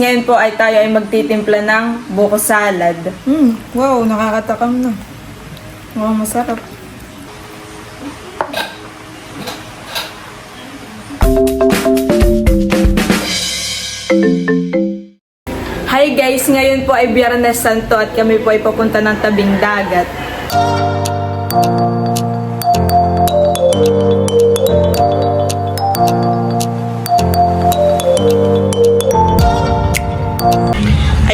ngayon po ay tayo ay magtitimpla ng buko salad. Wow, nakakatakam na. Wow, masarap. Hi guys, ngayon po ay Biyernes Santo at kami po ay papunta ng tabing dagat.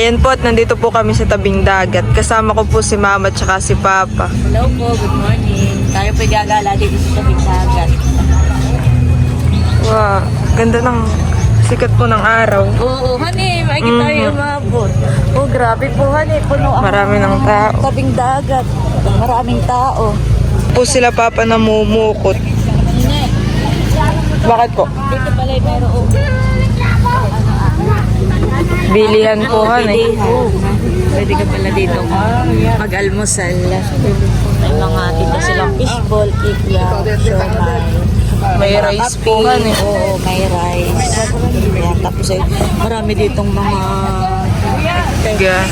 Ayan po at nandito po kami sa tabing dagat. Kasama ko po si Mama at saka si Papa. Hello po, good morning. Tayo po gagala dito sa tabing dagat. Wow, ganda ng sikat po ng araw. Oo, honey, makikita tayo umabot. Oh, grabe po, honey. Puno ang Marami ng tao. tabing dagat. Maraming tao. Po sila Papa namumukot. Hindi. Bakit po? Dito pala yung mayroong Bilihan po han eh. Pwede ka pala dito mag-almusal. May mga tinda silang fishball, kikya, siomay. May rice po han eh. Oo, may rice. Ayan, tapos ay marami ditong mga Yeah.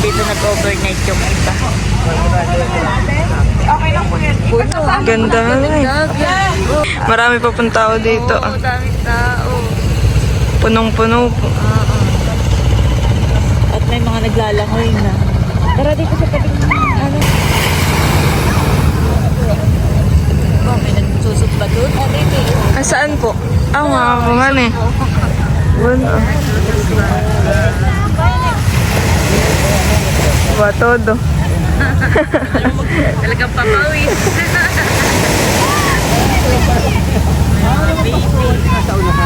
dito nag-overnight yung iba. Ganda nga eh. Marami pa pong tao dito. Oo, daming tao. Punong-puno po. At may mga naglalangoy na. Tara dito sa tabing ano. Oh, may nagsusot ba doon? Ah, dito. Ah, saan po? Ah, mga po han eh. Wala. Wa todo. Talagang papawis.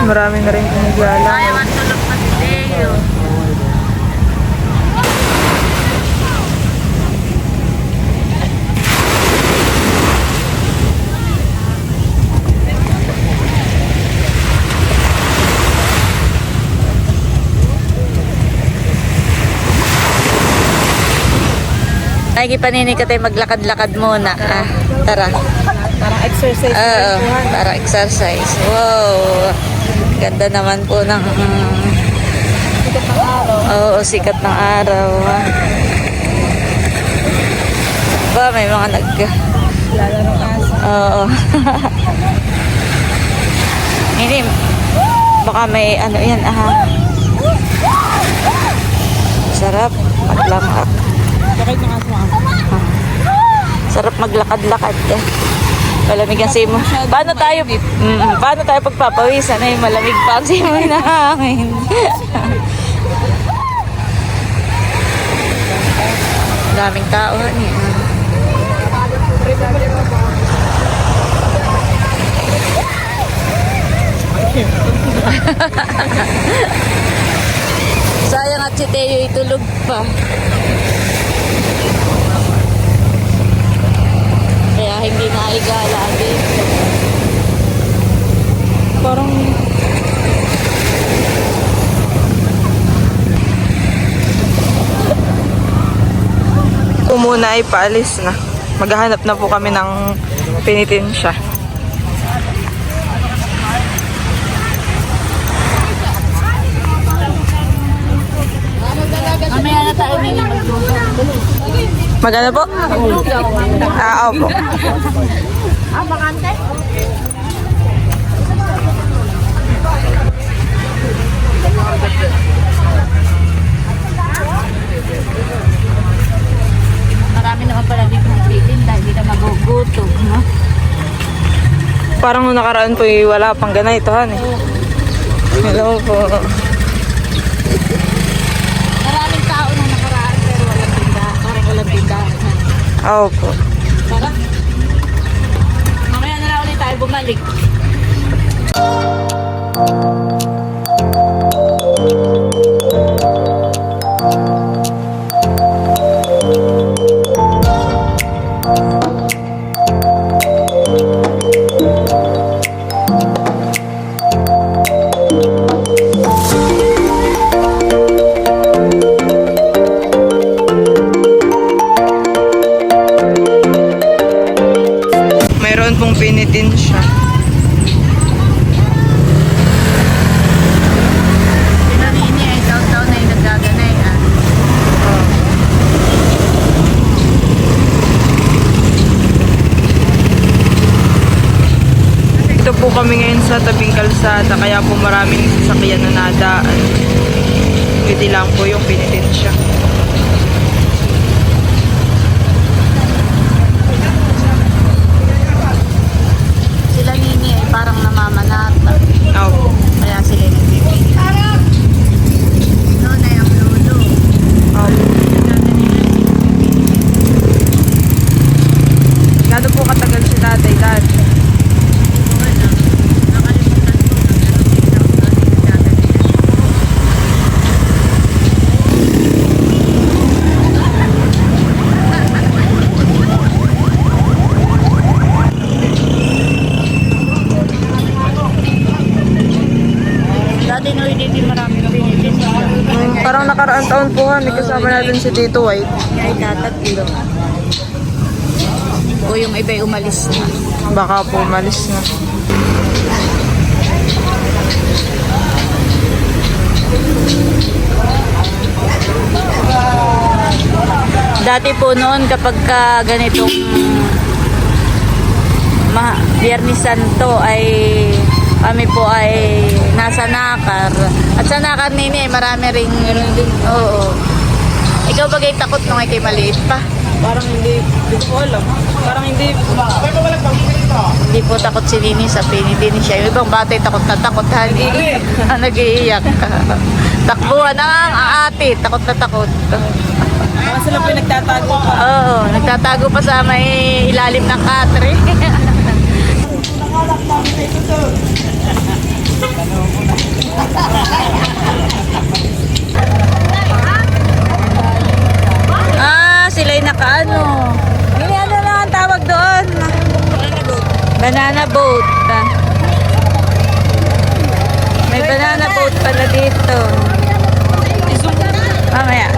Marami na rin pong naglalang. Ayaw tulog pa si Leo. Nakikipanini ka tayo maglakad-lakad muna. Ah, tara. Parang exercise. Oo, para exercise. Wow. Ganda naman po ng Sikat ng araw. oo, sikat ng araw. Ba, may mga Lalaro aso. oo. Hindi. Baka may ano yan, sarap maglakad. Bakit ng aso ang? Sarap maglakad-lakad. Malamig ang simoy. Paano tayo pagpapawisan? Ay, malamig pa ang simoy na hangin. Daming tao. Sayang at si Teo itulog pa. Kaya hindi naigala dito. Parang muna ay paalis na. Maghahanap na po kami ng penitensya. Mamaya na tayo may Magano po? Ah, opo. Marami naman pala dito magtitinda, hindi na magugutom, no? Parang nung nakaraan po wala pang ganito han eh. Hello po. Maraming tao na nakaraan pero walang tinda. Parang walang tinda. Opo. Tara. Mamaya na lang ulit tayo bumalik. Mayroon pong penitensya. Nandito po kami ngayon sa tabing kalsada, kaya po maraming sasakyan na nadaan. Pwede lang po yung pinitensya. Sila Nini ay parang namamanata. Oh. Kaya sila nagbibigay. Noon ay ang lolo. Gado po katagal si tatay dati. Dati no, hindi marami pinitin. Parang nakaraang taon po kami kasama natin si Tito White. Kaya tatatlo. O yung iba'y umalis na. Baka po umalis na. Dati po noon kapag ka ganitong Biyernes Santo ay kami po ay nasa Nakar. At sa Nakar Nini ay marami ring oo. Ikaw bagay takot nung ay kay maliit pa? Parang hindi ko alam. Parang hindi. Hindi po takot si Nini sa pinitini siya. Yung ibang bata ay takot na takot. Nag-iiyak. Takbuhan ang ate. Takot na takot. Baka sila po nagtatago pa. Oo, nagtatago pa sa may ilalim ng katre. Sila'y nakaano. Hindi ano lang ang tawag doon. Banana boat. May banana boat pala dito. Mamaya.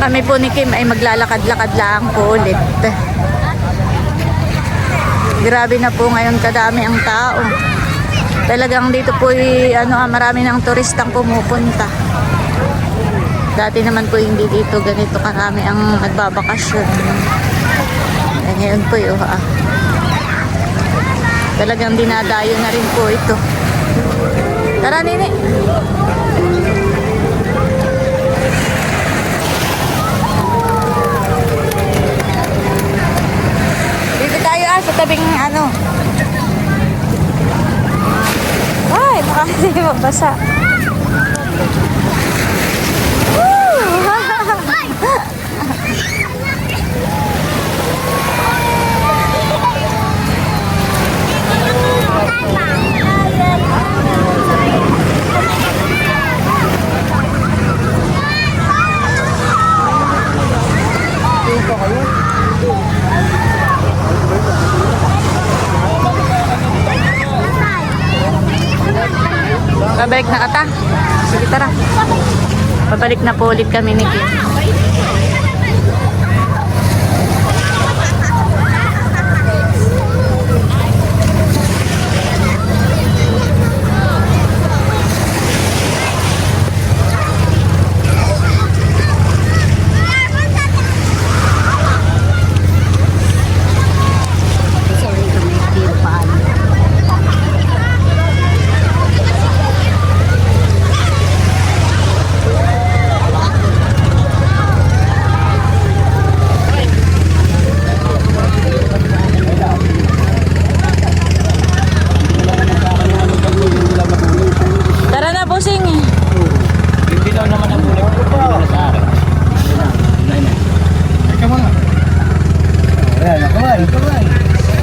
Kami po ni Kim ay maglalakad-lakad lang po ulit. Grabe na po ngayon kadami ang tao. Talagang dito po marami ng turistang pumupunta. Dati naman po hindi dito ganito karami ang nagbabakasyon. Ngayon po talagang dinadayo na rin po ito. Tara Nini. Sa tabing ay baka hindi mabasa. Pabalik na kata. Sige tara. Pabalik na po ulit kami ni Kim.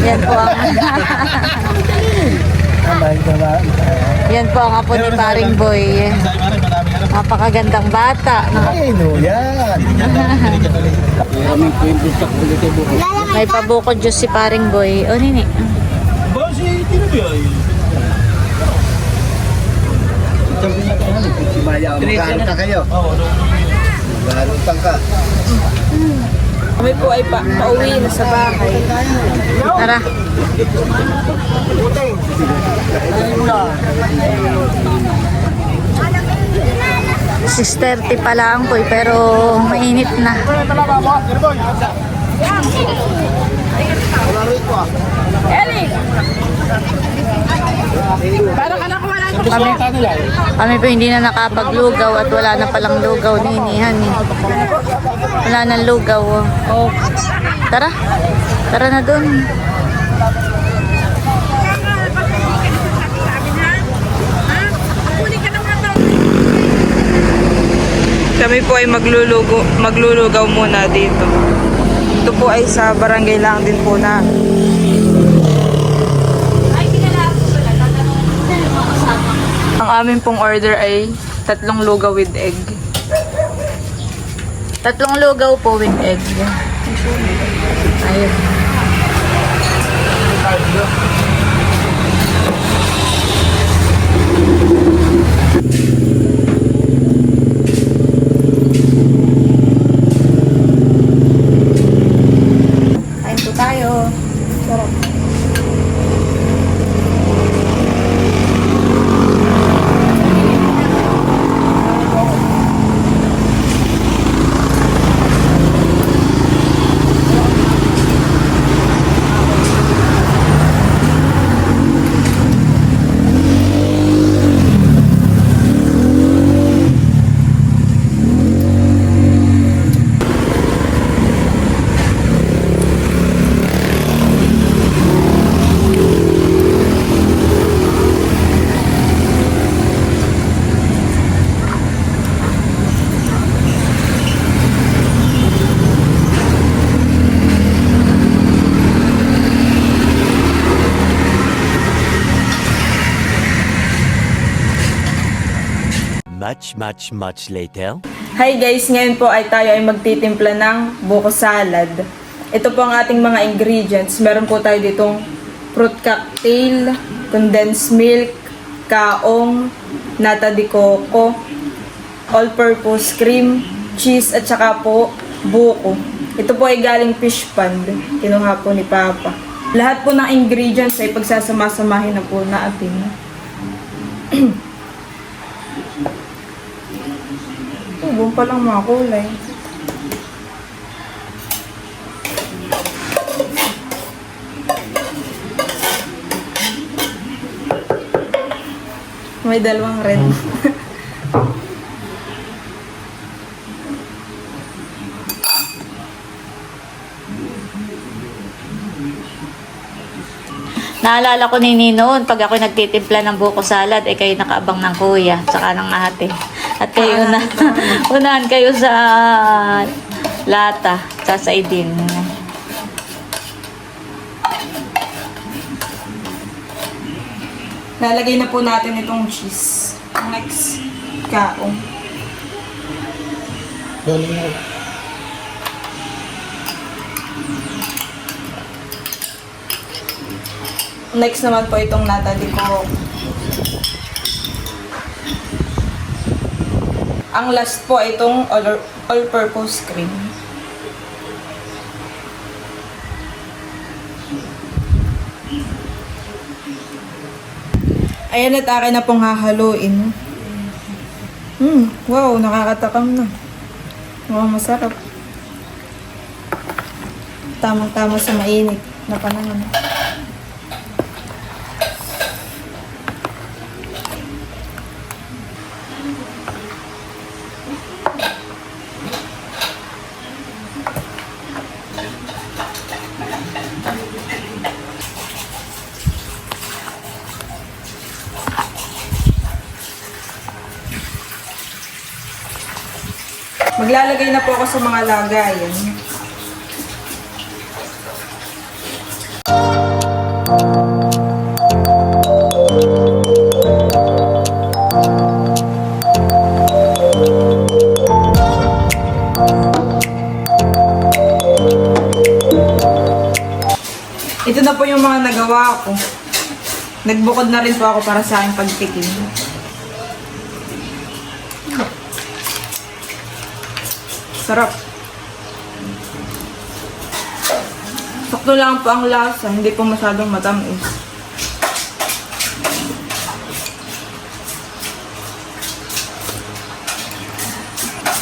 Yan po ang yan po ang apo ni Paring Boy. Napakagandang bata. May pabukod Diyos si Paring Boy. O Nini. Magkano ka kayo? Magkano ka? Kami po ay pauwi na sa bahay. Tara. 6:30 pa lang po pero mainit na. Kami po hindi na nakapaglugaw at wala na palang lugaw ni Inihan eh. Wala nang lugaw. Oh. Tara. Tara na dun. Kami po ay maglulugaw muna dito. Ito po ay sa barangay lang din po na. Ang amin pong order ay 3 lugaw with egg. 3 lugaw po with egg. Ayun. Kain po tayo. Sarap. Much later. Hi guys, ngayon po ay tayo ay magtitimpla ng buko salad. Ito po ang ating mga ingredients. Meron po tayo ditong fruit cocktail, condensed milk, kaong, nata de coco, all-purpose cream, cheese at saka po buko. Ito po ay galing fish pond. Kinuha po ni Papa. Lahat po ng ingredients ay pagsasama-samahin na po natin. Buong pa lang mga kulay. May 2 red. Naalala ko ni noon, pag ako nagtitimpla ng buko salad, eh kayo nakaabang ng kuya, saka ng ate. At kayo na, unahan kayo sa lata, sasaidin. Lalagay na po natin itong cheese. Next, kaong. Next naman po itong nata de coco. Ang last po itong all-purpose cream. Ayan at akin na pong hahaluin. Wow, nakakatakam na. Wow, masarap. Tamang-tama sa mainit na panahon. Maglalagay na po ako sa mga lagayan. Ito na po yung mga nagawa ko. Nagbukod na rin po ako para sa aking pagtikim. Sarap. Sakto lang po ang lasa, hindi po masyadong matamis.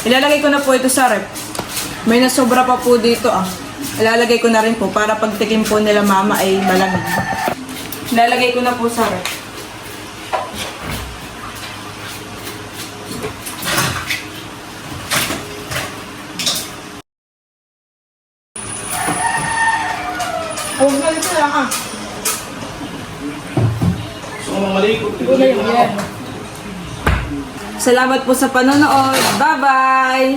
Ilalagay ko na po ito sa rep. May nasobra pa po dito Ilalagay ko na rin po para pagtikim po nila mama ay malamig. Ilalagay ko na po sa rep. Huwag na ito lang Salamat po sa panonood. Bye-bye!